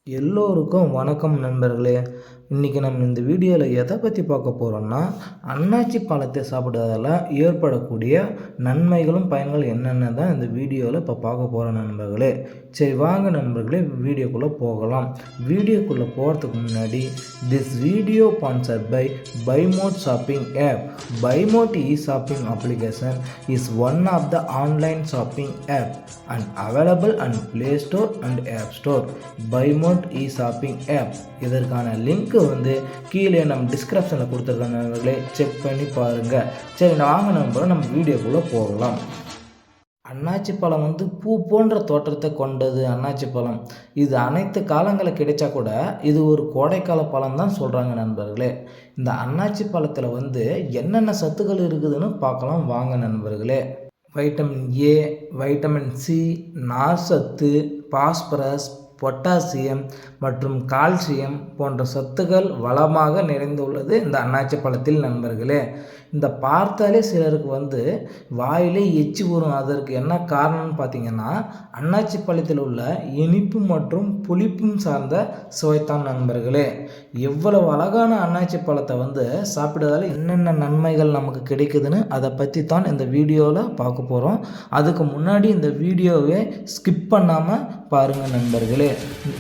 எல்லோருக்கும் வணக்கம் நண்பர்களே. இன்றைக்கி நம்ம இந்த வீடியோவில் எதை பற்றி பார்க்க போகிறோம்னா, அன்னாச்சி பழத்தை சாப்பிட்றதால ஏற்படக்கூடிய நன்மைகளும் பயன்கள் என்னென்ன தான் இந்த வீடியோவில் இப்போ பார்க்க போகிறோம் நண்பர்களே. சரி வாங்க நண்பர்களே, வீடியோக்குள்ளே போகலாம். வீடியோக்குள்ளே போகிறதுக்கு முன்னாடி, this video sponsored by Bymot shopping app. Bymot shopping application is one of the online shopping app and available and play store and app store. Bymot shopping app இதற்கான லிங்க் வந்து கீழே நம்ம டிஸ்கிரிப்ஷனில் கொடுத்துருக்காங்க நண்பர்களே, செக் பண்ணி பாருங்கள். சரி வாங்க நண்பர்கள், நம்ம வீடியோக்குள்ளே போகலாம். அன்னாச்சி பழம் வந்து பூ போன்ற தோற்றத்தை கொண்டது அன்னாச்சி பழம். இது அனைத்து காலங்களில் கிடைச்சா கூட இது ஒரு கோடைக்கால பழம் தான் சொல்கிறாங்க நண்பர்களே. இந்த அன்னாச்சி பழத்தில் வந்து என்னென்ன சத்துக்கள் இருக்குதுன்னு பார்க்கலாம் வாங்க நண்பர்களே. வைட்டமின் ஏ, வைட்டமின் சி, நார்சத்து, பாஸ்பரஸ், பொட்டாசியம் மற்றும் கால்சியம் போன்ற சத்துக்கள் வளமாக நிறைந்துள்ளது இந்த அன்னாச்சி பழத்தில் நண்பர்களே. இந்த பார்த்தாலே சிலருக்கு வந்து வாயிலே எச்சி ஊறும். அதற்கு என்ன காரணம்னு பார்த்தீங்கன்னா, அன்னாச்சி பழத்தில் உள்ள இனிப்பு மற்றும் புளிப்பும் சார்ந்த சுவைத்தான் நண்பர்களே. எவ்வளவு அழகான அன்னாச்சி பழத்தை வந்து சாப்பிடுறதால என்னென்ன நன்மைகள் நமக்கு கிடைக்குதுன்னு அதை பற்றி தான் இந்த வீடியோவில் பார்க்க போகிறோம். அதுக்கு முன்னாடி இந்த வீடியோவை ஸ்கிப் பண்ணாமல் பாருங்கள் நண்பர்களே.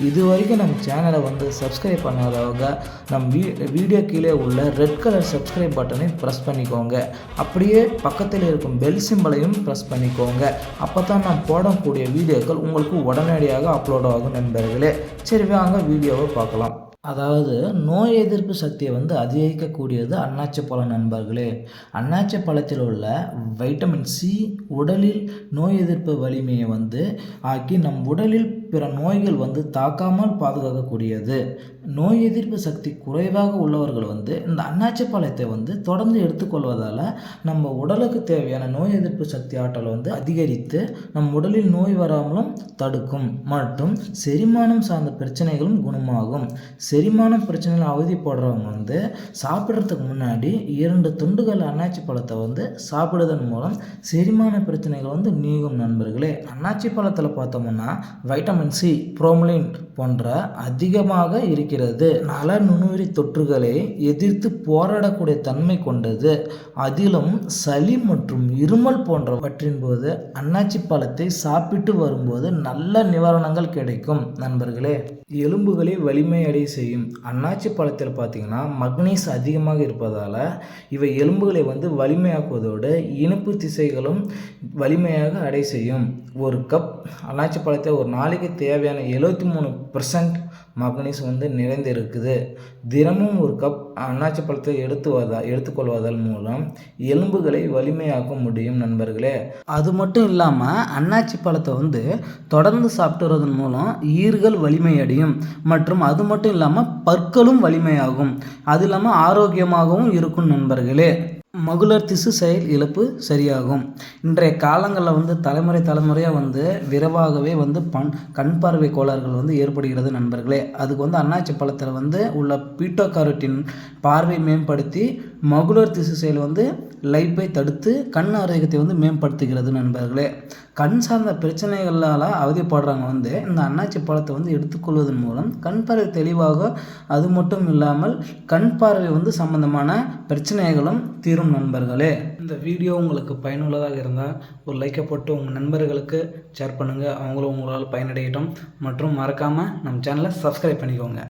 இது வரைக்கும் நம்ம சேனலை வந்து சப்ஸ்கிரைப் பண்ணாதவங்க நம்ம வீடியோ கீழே உள்ள ரெட் கலர் சப்ஸ்கிரைப் பட்டனை ப்ரெஸ் பண்ணிக்கோங்க. அப்படியே பக்கத்தில் இருக்கும் பெல் சிம்பலையும் ப்ரெஸ் பண்ணிக்கோங்க. அப்போ தான் நான் போடக்கூடிய வீடியோக்கள் உங்களுக்கு உடனடியாக அப்லோட் ஆகும் நண்பர்களே. சரி வாங்க வீடியோவை பார்க்கலாம். அதாவது நோய் எதிர்ப்பு சக்தியை வந்து அதிகரிக்கக்கூடியது அன்னாச்சி பழம் நண்பர்களே. அன்னாச்சி பழத்தில் உள்ள வைட்டமின் சி உடலில் நோய் எதிர்ப்பு வலிமையை வந்து ஆக்கி நம் உடலில் பிற நோய்கள் வந்து தாக்காமல் பாதுகாக்கக்கூடியது. நோய் எதிர்ப்பு சக்தி குறைவாக உள்ளவர்கள் வந்து இந்த அன்னாச்சி பழத்தை வந்து தொடர்ந்து எடுத்துக்கொள்வதால் நம்ம உடலுக்கு தேவையான நோய் எதிர்ப்பு சக்தி ஆற்றலை வந்து அதிகரித்து நம் உடலில் நோய் வராமலும் தடுக்கும் மற்றும் செரிமானம் சார்ந்த பிரச்சனைகளும் குணமாகும். செரிமான பிரச்சனைகள் அவதிப்படுறவங்க வந்து சாப்பிட்றதுக்கு முன்னாடி 2 துண்டுகள் அன்னாச்சி பழத்தை வந்து சாப்பிடுவதன் மூலம் செரிமான பிரச்சனைகள் வந்து நீங்கும் நண்பர்களே. அன்னாச்சி பழத்தில் பார்த்தோம்னா வைட்டமின் சி, புரோமிலின் போன்ற அதிகமாக இருக்கிறது. நல நுண்ணுயிரி தொற்றுகளை எதிர்த்து போராடக்கூடிய தன்மை கொண்டது. அதிலும் சளி மற்றும் இருமல் போன்றவற்றின் போது அன்னாச்சி பழத்தை சாப்பிட்டு வரும்போது நல்ல நிவாரணங்கள் கிடைக்கும் நண்பர்களே. எலும்புகளை வலிமையடை செய்யும். அன்னாச்சி பழத்தில் பார்த்தீங்கன்னா மக்னீஸ் அதிகமாக இருப்பதால் இவை எலும்புகளை வந்து வலிமையாக்குவதோடு இனிப்பு திசைகளும் வலிமையாக அடை செய்யும். ஒரு கப் அன்னாச்சி பழத்தை ஒரு நாளைக்கு தேவையான 73% மக்னீஸ் வந்து நிறைந்து இருக்குது. தினமும் ஒரு கப் அன்னாச்சி பழத்தை எடுத்துக்கொள்வதன் மூலம் எலும்புகளை வலிமையாக்க முடியும் நண்பர்களே. அது மட்டும் இல்லாமல் அன்னாச்சி பழத்தை வந்து தொடர்ந்து சாப்பிட்டுறதன் மூலம் ஈறுகள் வலிமையடையும் மற்றும் அது மட்டும் இல்லாமல் பற்களும் வலிமையாகும். அது இல்லாமல் ஆரோக்கியமாகவும் இருக்கும் நண்பர்களே. மகுலர் திசு செயல் இழப்பு சரியாகும். இன்றைய காலங்களில் வந்து தலைமுறையாக வந்து விரைவாகவே வந்து கண் பார்வை கோளாறுகள் வந்து ஏற்படுகிறது நண்பர்களே. அதுக்கு வந்து அன்னாச்சி பழத்தில் வந்து உள்ள பீட்டோ கரோட்டின் பார்வை மேம்படுத்தி மகுலர் திசு செயல் வந்து லைப்பை தடுத்து கண் ஆரோக்கியத்தை வந்து மேம்படுத்துகிறது நண்பர்களே. கண் சார்ந்த பிரச்சனைகளால் அவதிப்படுறவங்க வந்து இந்த அன்னாச்சி பழத்தை வந்து எடுத்துக்கொள்வதன் மூலம் கண் பார்வை தெளிவாக, அது மட்டும் இல்லாமல் கண் பார்வை வந்து சம்பந்தமான பிரச்சனைகளும் தீரும் நண்பர்களே. இந்த வீடியோ உங்களுக்கு பயனுள்ளதாக இருந்தால் ஒரு லைக்கை போட்டு உங்கள் நண்பர்களுக்கு ஷேர் பண்ணுங்கள். அவங்களும் உங்களால் பயனடையட்டும். மற்றும் மறக்காமல் நம்ம சேனலை சப்ஸ்கிரைப் பண்ணிக்கோங்க.